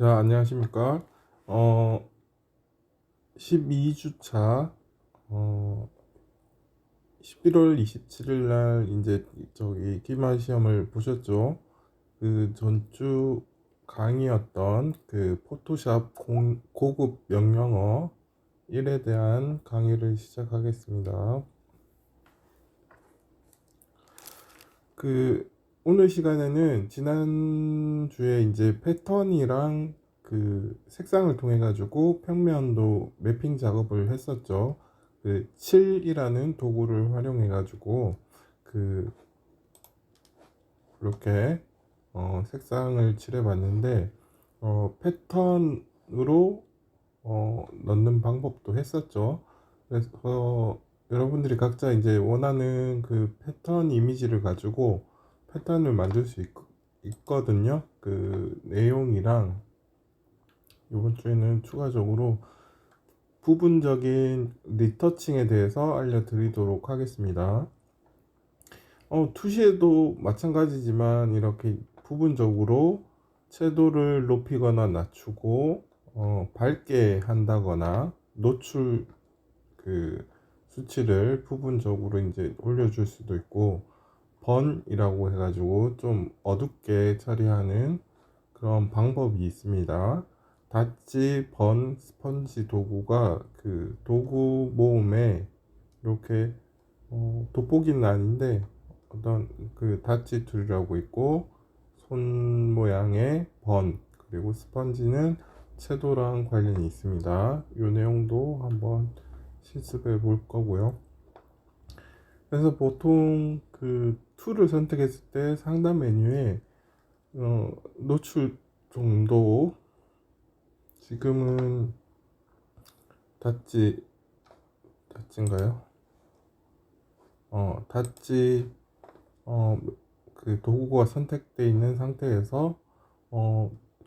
자, 안녕하십니까. 어, 12주차, 11월 27일 날, 이제, 기말 시험을 보셨죠? 그 전주 강의였던 그 포토샵 고급 명령어 1에 대한 강의를 시작하겠습니다. 그, 오늘 시간에는 지난주에 이제 패턴이랑 그 색상을 통해 가지고 평면도 매핑 작업을 했었죠. 그 칠이라는 도구를 활용해 가지고 그 이렇게 색상을 칠해 봤는데 패턴으로 넣는 방법도 했었죠. 그래서 여러분들이 각자 이제 원하는 그 패턴 이미지를 가지고 패턴을 만들 수 있거든요. 그 내용이랑 이번 주에는 추가적으로 부분적인 리터칭에 대해서 알려드리도록 하겠습니다. 투시에도 마찬가지지만 이렇게 부분적으로 채도를 높이거나 낮추고 밝게 한다거나 노출 그 수치를 부분적으로 이제 올려줄 수도 있고, 번이라고 해가지고 좀 어둡게 처리하는 그런 방법이 있습니다. 다찌, 번, 스펀지 도구가 그 도구 모음에 이렇게 돋보기는 아닌데 어떤 그 다찌 툴이라고 있고, 손 모양의 번, 그리고 스펀지는 채도랑 관련이 있습니다. 이 내용도 한번 실습해 볼 거고요. 그래서 보통 그 툴을 선택했을 때 상단 메뉴에 노출 정도, 지금은 닷지인가요? 닷지 그 도구가 선택되어 있는 상태에서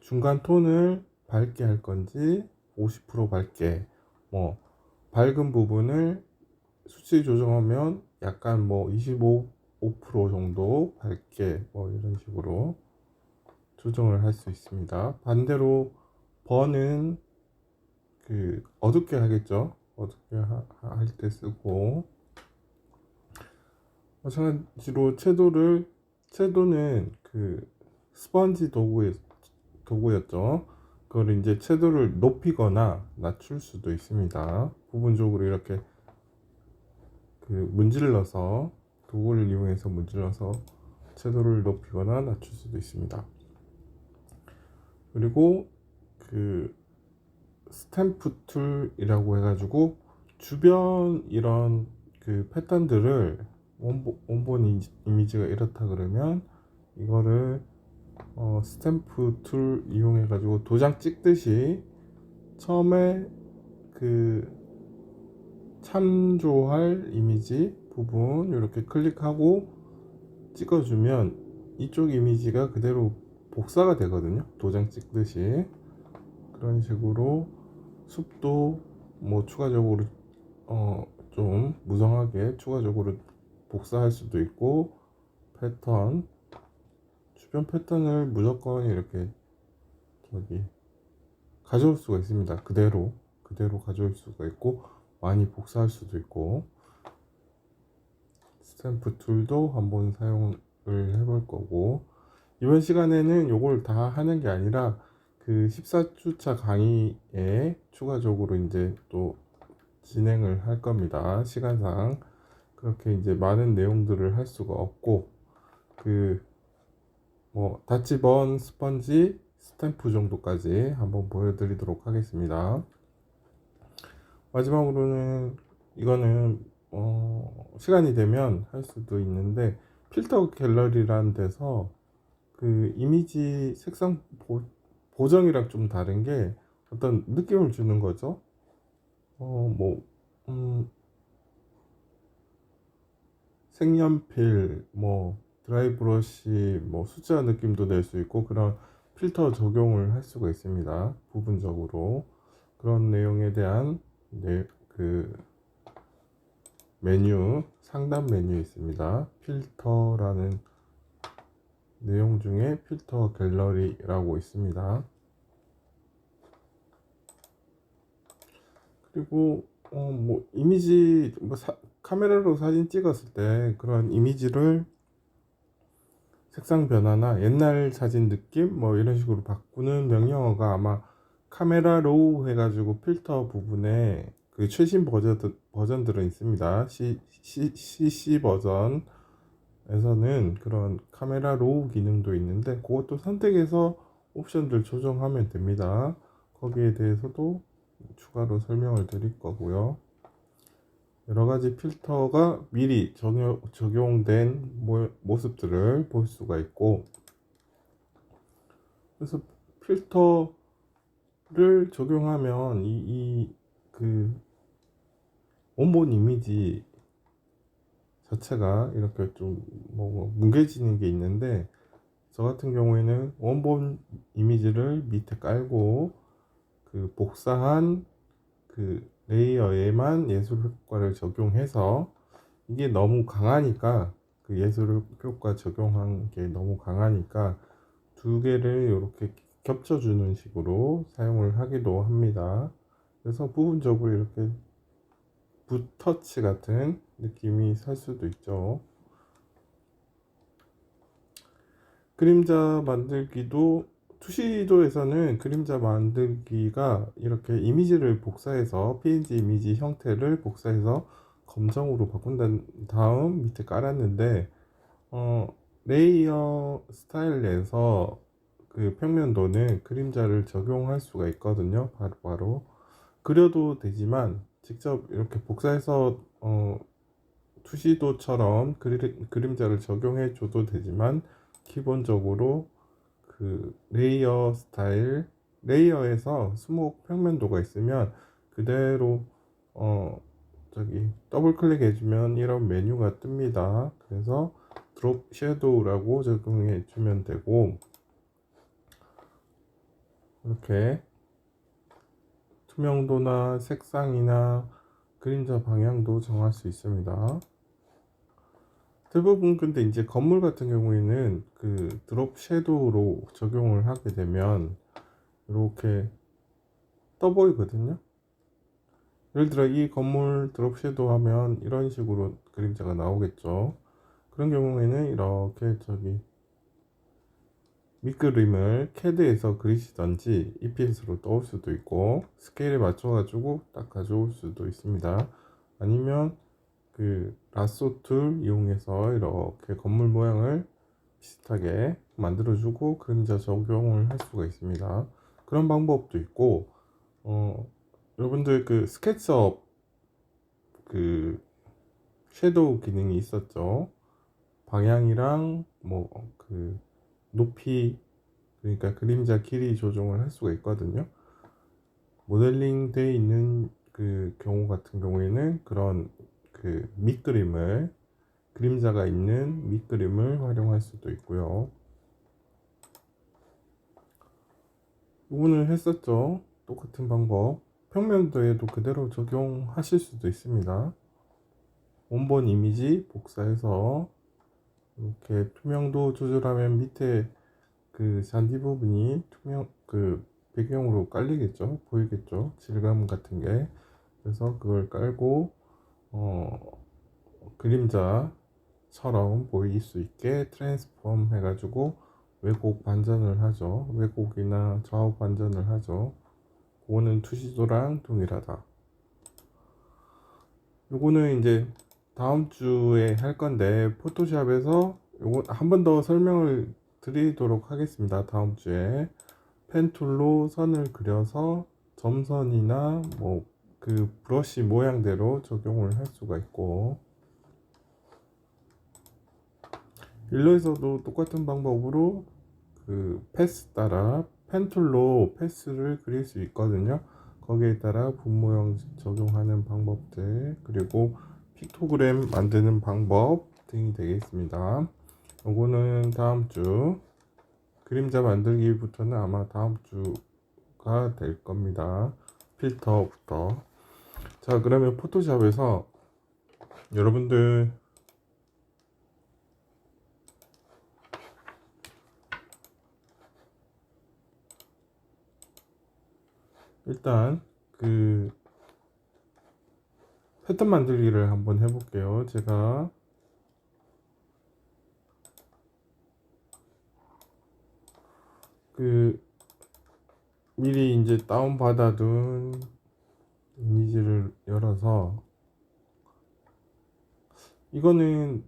중간 톤을 밝게 할 건지 50% 밝게, 뭐 밝은 부분을 수치 조정하면 약간 뭐 25% 정도 밝게, 뭐 이런 식으로 조정을 할 수 있습니다. 반대로 번은 그 어둡게 하겠죠. 어둡게 할 때 쓰고, 마찬가지로 채도는 그 스펀지 도구였죠. 그걸 이제 채도를 높이거나 낮출 수도 있습니다. 부분적으로 이렇게 그 문질러서, 도구를 이용해서 문질러서 채도를 높이거나 낮출 수도 있습니다. 그리고 그 스탬프 툴이라고 해가지고 주변 이런 그 패턴들을 원본 이미지가 이렇다 그러면 이거를 스탬프 툴 이용해 가지고 도장 찍듯이 처음에 그 참조할 이미지 부분 이렇게 클릭하고 찍어주면 이쪽 이미지가 그대로 복사가 되거든요. 도장 찍듯이. 그런 식으로 숲도 뭐 추가적으로 좀 무성하게 추가적으로 복사할 수도 있고, 패턴, 주변 패턴을 무조건 이렇게 저기 가져올 수가 있습니다. 그대로 가져올 수가 있고, 많이 복사할 수도 있고. 스탬프 툴도 한번 사용을 해볼 거고, 이번 시간에는 요걸 다 하는 게 아니라 그 14주차 강의에 추가적으로 이제 또 진행을 할 겁니다. 시간상 그렇게 이제 많은 내용들을 할 수가 없고, 그 뭐 다치번, 스펀지, 스탬프 정도까지 한번 보여드리도록 하겠습니다. 마지막으로는 이거는 시간이 되면 할 수도 있는데, 필터 갤러리라는 데서 그 이미지 색상 보정이랑 좀 다른 게 어떤 느낌을 주는 거죠. 뭐 색연필, 뭐 드라이 브러쉬, 뭐 숫자 느낌도 낼 수 있고, 그런 필터 적용을 할 수가 있습니다. 부분적으로 그런 내용에 대한 그 메뉴, 상단 메뉴 있습니다. 필터라는 내용 중에 필터 갤러리라고 있습니다. 그리고 뭐 이미지 뭐 카메라로 사진 찍었을 때 그런 이미지를 색상 변화나 옛날 사진 느낌 뭐 이런 식으로 바꾸는 명령어가 아마 카메라 로우 해가지고 필터 부분에 그 최신 버전들은 있습니다. CC 버전에서는 그런 카메라 로우 기능도 있는데 그것도 선택해서 옵션들 조정하면 됩니다. 거기에 대해서도 추가로 설명을 드릴 거고요. 여러 가지 필터가 미리 적용된 모습들을 볼 수가 있고, 그래서 필터를 적용하면 그 원본 이미지 자체가 이렇게 좀 뭐 뭉개지는 게 있는데, 저 같은 경우에는 원본 이미지를 밑에 깔고 그 복사한 그 레이어에만 예술 효과를 적용해서, 이게 너무 강하니까 그 예술 효과 적용한 게 너무 강하니까 두 개를 이렇게 겹쳐주는 식으로 사용을 하기도 합니다. 그래서 부분적으로 이렇게 붓터치 같은 느낌이 살 수도 있죠. 그림자 만들기도, 투시도에서는 그림자 만들기가 이렇게 이미지를 복사해서 PNG 이미지 형태를 복사해서 검정으로 바꾼 다음 밑에 깔았는데, 레이어 스타일 내에서 그 평면도는 그림자를 적용할 수가 있거든요. 바로 그려도 되지만 직접 이렇게 복사해서 투시도처럼 그림자를 적용해 줘도 되지만, 기본적으로 그 레이어 스타일, 레이어에서 수목 평면도가 있으면 그대로 더블 클릭 해주면 이런 메뉴가 뜹니다. 그래서 드롭 섀도우라고 적용해 주면 되고, 이렇게 투명도나 색상이나 그림자 방향도 정할 수 있습니다. 대부분 근데 이제 건물 같은 경우에는 그 드롭 섀도우로 적용을 하게 되면 이렇게 떠 보이거든요. 예를 들어 이 건물 드롭 섀도우 하면 이런 식으로 그림자가 나오겠죠. 그런 경우에는 이렇게 밑그림을 캐드에서 그리시던지 EPS로 떠올 수도 있고, 스케일에 맞춰 가지고 딱 가져올 수도 있습니다. 아니면 그 라쏘 툴 이용해서 이렇게 건물 모양을 비슷하게 만들어주고 그림자 적용을 할 수가 있습니다. 그런 방법도 있고, 여러분들 그 스케치업 그 섀도우 기능이 있었죠. 방향이랑 뭐 그 높이, 그러니까 그림자 길이 조정을 할 수가 있거든요. 모델링 돼 있는 그 경우 같은 경우에는 그런 그 밑그림을, 그림자가 있는 밑그림을 활용할 수도 있고요. 구분을 했었죠. 똑같은 방법 평면도에도 그대로 적용하실 수도 있습니다. 원본 이미지 복사해서 이렇게 투명도 조절하면 밑에 그 잔디 부분이 그 배경으로 깔리겠죠. 보이겠죠. 질감 같은 게. 그래서 그걸 깔고 그림자처럼 보일 수 있게 트랜스폼 해가지고 왜곡 반전을 하죠. 왜곡이나 좌우 반전을 하죠. 그거는 투시도랑 동일하다. 요거는 이제 다음 주에 할 건데, 포토샵에서 요거 한 번 더 설명을 드리도록 하겠습니다. 다음 주에 펜툴로 선을 그려서 점선이나 뭐 그 브러쉬 모양대로 적용을 할 수가 있고, 일러에서도 똑같은 방법으로 그 패스 따라 펜툴로 패스를 그릴 수 있거든요. 거기에 따라 분모형 적용하는 방법들, 그리고 픽토그램 만드는 방법 등이 되겠습니다. 요거는 다음 주, 그림자 만들기부터는 아마 다음 주가 될 겁니다. 필터부터. 자, 그러면 포토샵에서 여러분들 일단 그 패턴 만들기를 한번 해볼게요. 제가 그 미리 이제 다운 받아둔 이미지를 열어서, 이거는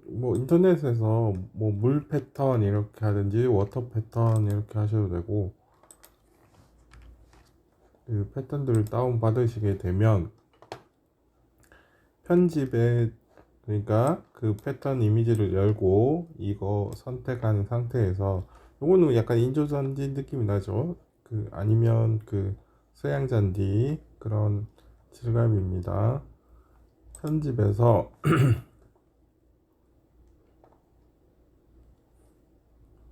뭐 인터넷에서 뭐 물 패턴 이렇게 하든지 워터 패턴 이렇게 하셔도 되고, 그 패턴들을 다운 받으시게 되면 편집에, 그러니까 그 패턴 이미지를 열고 이거 선택한 상태에서, 요거는 약간 인조잔디 느낌이 나죠. 그 아니면 그 서양잔디 그런 질감입니다. 편집에서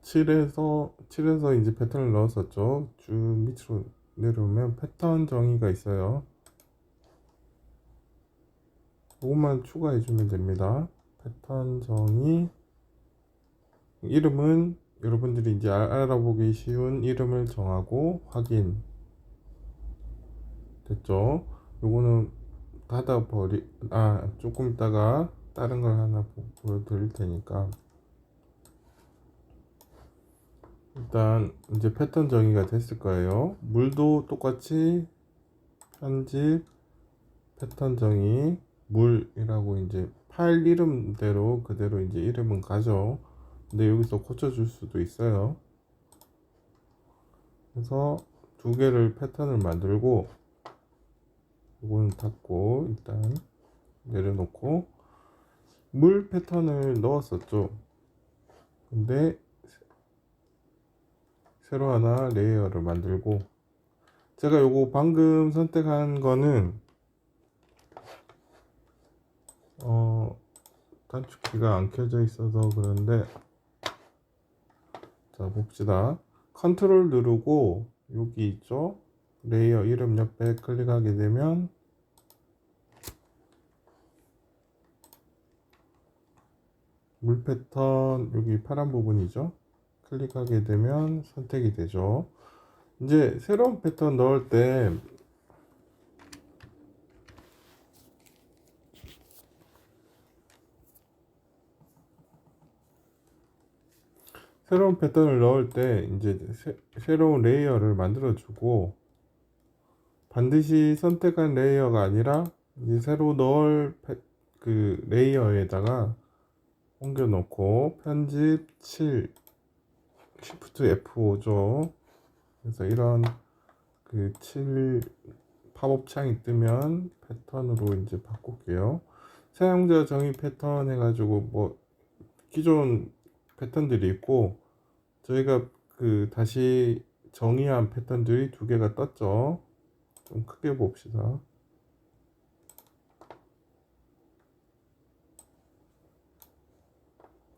7에서 이제 패턴을 넣었었죠. 쭉 밑으로 내려오면 패턴 정의가 있어요. 그것만 추가해 주면 됩니다. 패턴 정의, 이름은 여러분들이 이제 알아보기 쉬운 이름을 정하고 확인. 됐죠? 요거는 조금 있다가 다른 걸 하나 보여드릴 테니까, 일단 이제 패턴 정의가 됐을 거예요. 물도 똑같이 편집, 패턴 정의, 물이라고 이제 파일 이름대로 그대로 이제 이름은 가죠. 근데 여기서 고쳐줄 수도 있어요. 그래서 두 개를 패턴을 만들고, 이거는 닫고 일단 내려놓고, 물 패턴을 넣었었죠. 근데 새로 하나 레이어를 만들고, 제가 요거 방금 선택한 거는 단축키가 안 켜져 있어서 그런데, 자 봅시다. 컨트롤 누르고 여기 있죠, 레이어 이름 옆에 클릭하게 되면 물 패턴, 여기 파란 부분이죠, 클릭하게 되면 선택이 되죠. 이제 새로운 패턴 넣을 때 새로운 패턴을 넣을 때 이제 새로운 레이어를 만들어 주고, 반드시 선택한 레이어가 아니라 이제 새로 넣을 그 레이어에다가 옮겨 놓고, 편집 7 Shift F5죠. 그래서 이런 그 7 팝업 창이 뜨면 패턴으로 이제 바꿀게요. 사용자 정의 패턴 해가지고 뭐 기존 패턴들이 있고, 저희가 그 다시 정의한 패턴들이 두 개가 떴죠. 좀 크게 봅시다.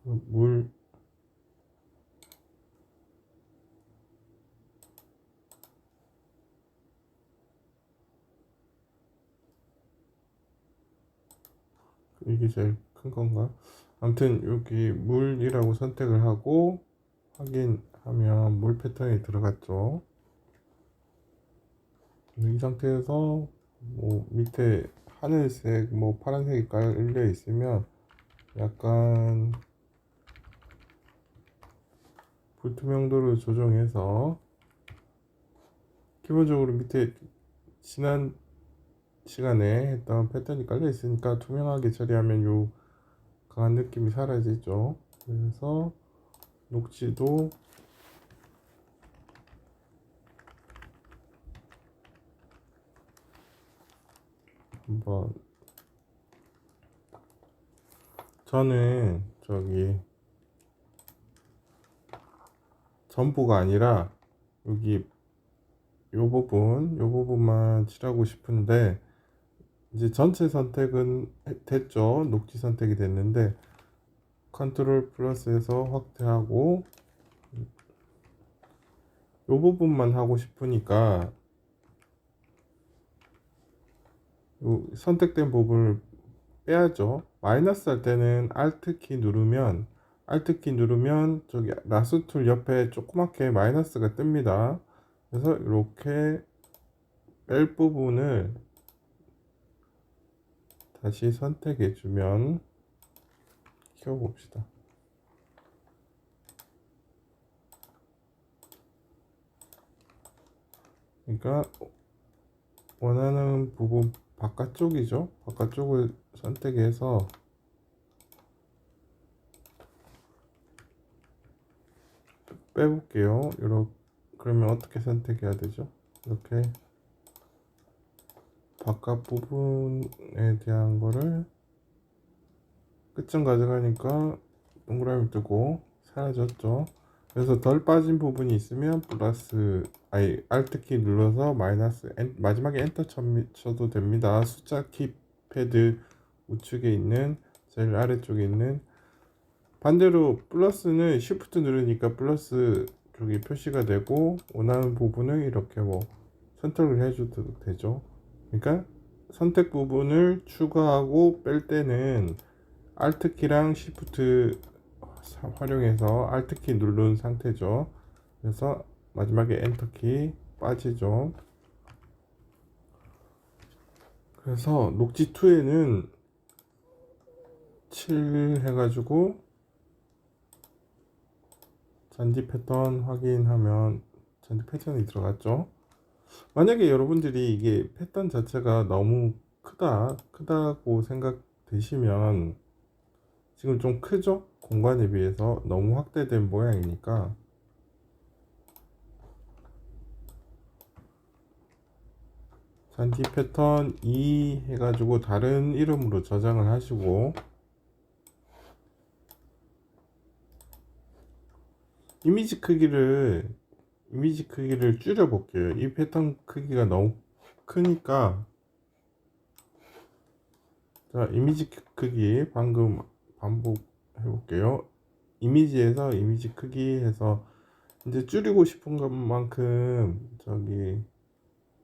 물, 이게 제일 큰 건가? 아무튼 여기 물이라고 선택을 하고 확인하면 물 패턴이 들어갔죠. 이 상태에서 뭐 밑에 하늘색, 뭐 파란색이 깔려 있으면 약간 불투명도를 조정해서, 기본적으로 밑에 지난 시간에 했던 패턴이 깔려 있으니까 투명하게 처리하면 요 강한 느낌이 사라지죠. 그래서 녹지도 한번, 저는 저기 전부가 아니라 여기 요 부분만 칠하고 싶은데, 이제 전체 선택은 됐죠. 녹지 선택이 됐는데 컨트롤 플러스에서 확대하고 요 부분만 하고 싶으니까 요 선택된 부분을 빼야죠. 마이너스 할 때는 Alt 키 누르면 저기 라스 툴 옆에 조그맣게 마이너스가 뜹니다. 그래서 이렇게 뺄 부분을 다시 선택해 주면 키워봅시다. 그러니까 원하는 부분 바깥쪽이죠. 바깥쪽을 선택해서 빼볼게요. 이렇게. 그러면 어떻게 선택해야 되죠? 이렇게 바깥 부분에 대한 거를 끝점 가져가니까 동그라미 뜨고 사라졌죠. 그래서 덜 빠진 부분이 있으면 플러스 Alt키 눌러서 마이너스 마지막에 엔터 쳐도 됩니다. 숫자 키패드 우측에 있는 제일 아래쪽에 있는, 반대로 플러스는 Shift 누르니까 플러스 쪽이 표시가 되고 원하는 부분을 이렇게 뭐 선택을 해줘도 되죠. 그러니까 선택 부분을 추가하고 뺄 때는 Alt키랑 Shift 활용해서 Alt키 누른 상태죠. 그래서 마지막에 엔터키 빠지죠. 그래서 녹지 2에는 7 해가지고 잔디 패턴 확인하면 잔디 패턴이 들어갔죠. 만약에 여러분들이 이게 패턴 자체가 너무 크다고 생각되시면, 지금 좀 크죠? 공간에 비해서 너무 확대된 모양이니까 잔디 패턴 2 해가지고 다른 이름으로 저장을 하시고, 이미지 크기를 줄여 볼게요. 이 패턴 크기가 너무 크니까. 자, 이미지 크기 방금 반복해 볼게요. 이미지에서 이미지 크기 해서 이제 줄이고 싶은 것만큼 저기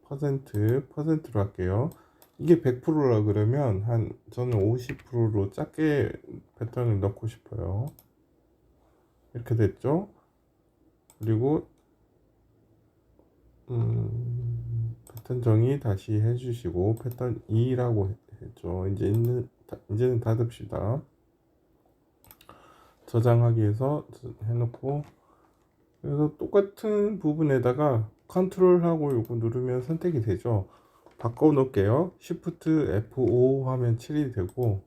퍼센트로 할게요. 이게 100%라 그러면 저는 50%로 작게 패턴을 넣고 싶어요. 이렇게 됐죠? 그리고 패턴 정의 다시 해주시고 패턴 2라고 했죠. 이제는 닫읍시다. 저장하기 위해서 해놓고, 그래서 똑같은 부분에다가 컨트롤하고 요거 누르면 선택이 되죠. 바꿔 놓을게요. Shift F5 하면 7이 되고,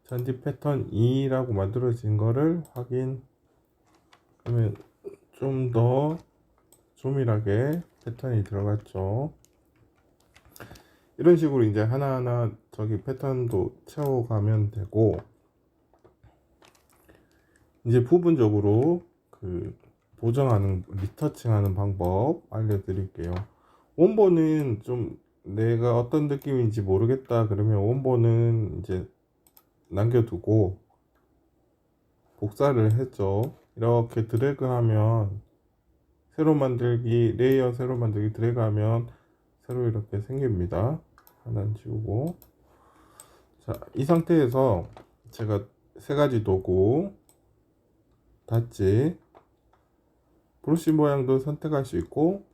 잔디 패턴 2라고 만들어진 거를 확인하면 좀 더 조밀하게 패턴이 들어갔죠. 이런 식으로 이제 하나하나 저기 패턴도 채워가면 되고, 이제 부분적으로 그 보정하는 리터칭하는 방법 알려드릴게요. 원본은 좀 내가 어떤 느낌인지 모르겠다 그러면 원본은 이제 남겨두고 복사를 했죠. 이렇게 드래그하면 레이어 새로 만들기 드래그하면 새로 이렇게 생깁니다. 하나는 지우고, 자, 이 상태에서 제가 세 가지 도구 닫지, 브러쉬 모양도 선택할 수 있고,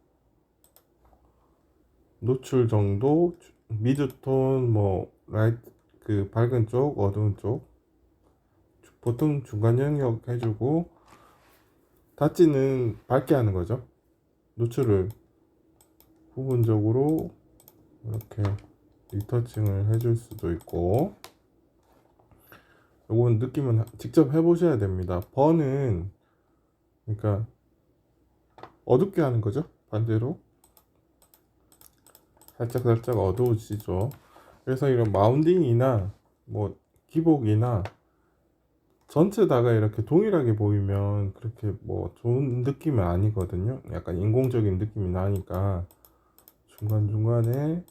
노출 정도, 미드톤, 뭐 라이트, 그 밝은 쪽, 어두운 쪽, 보통 중간 영역 해주고, 닫지는 밝게 하는 거죠. 노출을 부분적으로 이렇게 리터칭을 해줄 수도 있고, 요건 느낌은 직접 해보셔야 됩니다. 번은 그러니까 어둡게 하는 거죠. 반대로 살짝 어두워지죠. 그래서 이런 마운딩이나 뭐 기복이나 전체 다가 이렇게 동일하게 보이면 그렇게 뭐 좋은 느낌은 아니거든요. 약간 인공적인 느낌이 나니까 중간중간에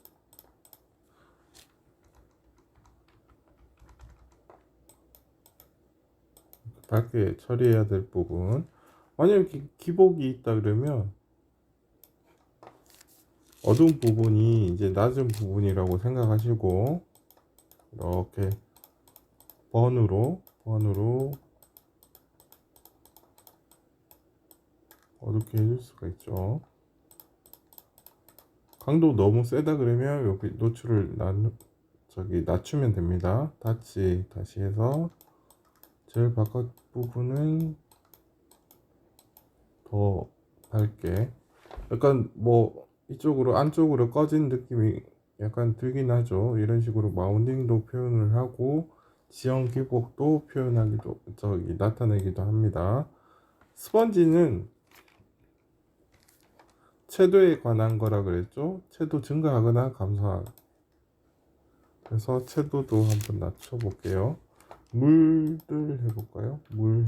밝게 처리해야 될 부분, 만약에 기복이 있다 그러면 어두운 부분이 이제 낮은 부분이라고 생각하시고 이렇게 번으로 어둡게 해줄 수가 있죠. 강도 너무 세다 그러면 여기 노출을 저기 낮추면 됩니다. 다시 해서 제일 바깥 부분은 더 밝게, 약간 뭐 이쪽으로 안쪽으로 꺼진 느낌이 약간 들긴 하죠. 이런 식으로 마운딩도 표현을 하고 지형 기복도 표현하기도 저기 나타내기도 합니다. 스펀지는 채도에 관한 거라 그랬죠. 채도 증가하거나 감소하거나. 그래서 채도도 한번 낮춰 볼게요. 물들 해볼까요? 물.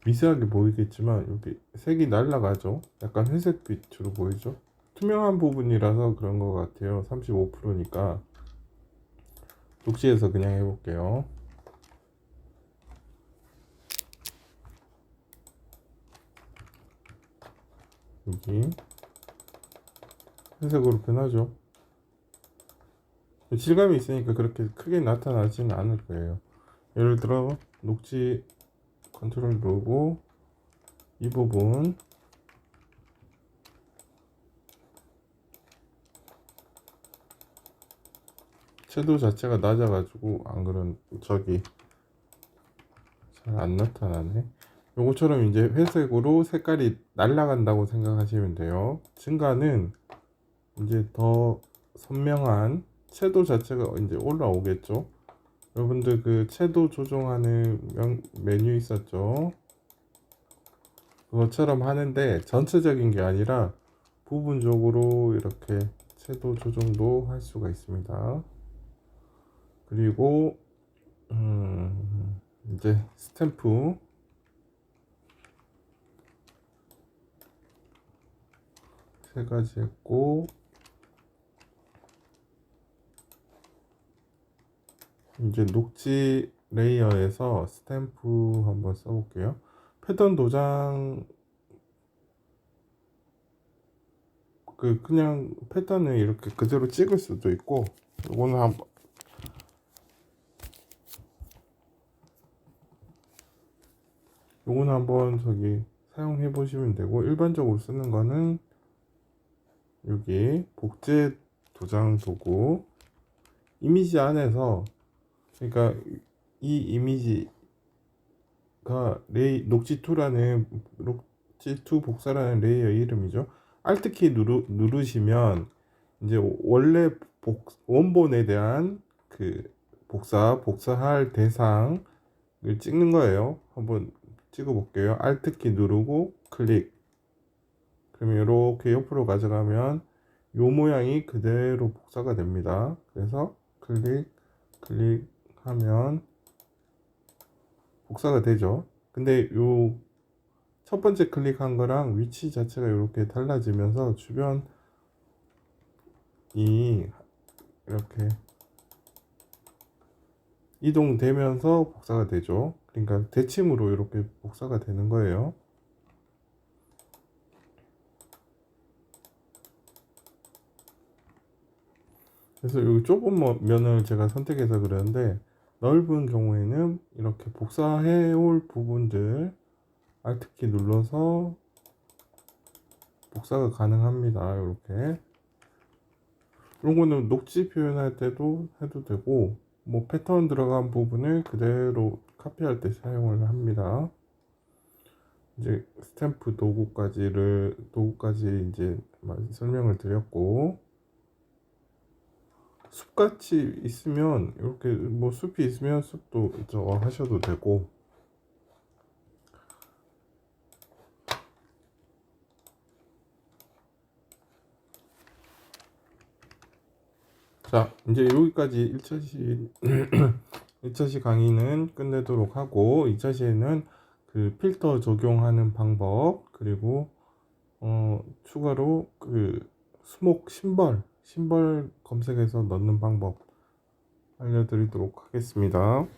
미세하게 보이겠지만 여기 색이 날아가죠. 약간 회색 빛으로 보이죠. 투명한 부분이라서 그런 것 같아요. 35%니까 녹지에서 그냥 해볼게요. 여기 회색으로 변하죠. 질감이 있으니까 그렇게 크게 나타나지는 않을 거예요. 예를 들어 녹지 컨트롤 누르고 이 부분 채도 자체가 낮아가지고 안 그런 저기 잘 안 나타나네. 요거처럼 이제 회색으로 색깔이 날아간다고 생각하시면 돼요. 증가는 이제 더 선명한 채도 자체가 이제 올라오겠죠. 여러분들 그 채도 조정하는 메뉴 있었죠. 그것처럼 하는데 전체적인 게 아니라 부분적으로 이렇게 채도 조정도 할 수가 있습니다. 그리고 이제 스탬프 세 가지 했고, 이제 녹지 레이어에서 스탬프 한번 써볼게요. 패턴 도장 그냥 패턴을 이렇게 그대로 찍을 수도 있고, 요거는 한번 저기 사용해 보시면 되고, 일반적으로 쓰는 거는 여기 복제 도장 도구 이미지 안에서, 그러니까 이 이미지가 녹지2라는 녹지2 복사라는 레이어 이름이죠. Alt키 누르시면 이제 원래 원본에 대한 그 복사할 대상을 찍는 거예요. 한번 찍어 볼게요. Alt키 누르고 클릭. 그러면 이렇게 옆으로 가져가면 요 모양이 그대로 복사가 됩니다. 그래서 클릭하면 복사가 되죠. 근데 요 첫 번째 클릭한 거랑 위치 자체가 이렇게 달라지면서 주변이 이렇게 이동되면서 복사가 되죠. 그러니까 대칭으로 이렇게 복사가 되는 거예요. 그래서 여기 좁은 면을 제가 선택해서 그러는데, 넓은 경우에는 이렇게 복사해 올 부분들 Alt키 눌러서 복사가 가능합니다. 이렇게 이런 거는 녹지 표현할 때도 해도 되고, 뭐 패턴 들어간 부분을 그대로 카피할 때 사용을 합니다. 이제 스탬프 도구까지 이제 설명을 드렸고, 숲같이 있으면 이렇게 뭐 숲이 있으면 숲도 저거 하셔도 되고, 자 이제 여기까지 1차시 1차시 강의는 끝내도록 하고, 2차시에는 그 필터 적용하는 방법, 그리고 추가로 그 수목 심벌 검색해서 넣는 방법 알려드리도록 하겠습니다.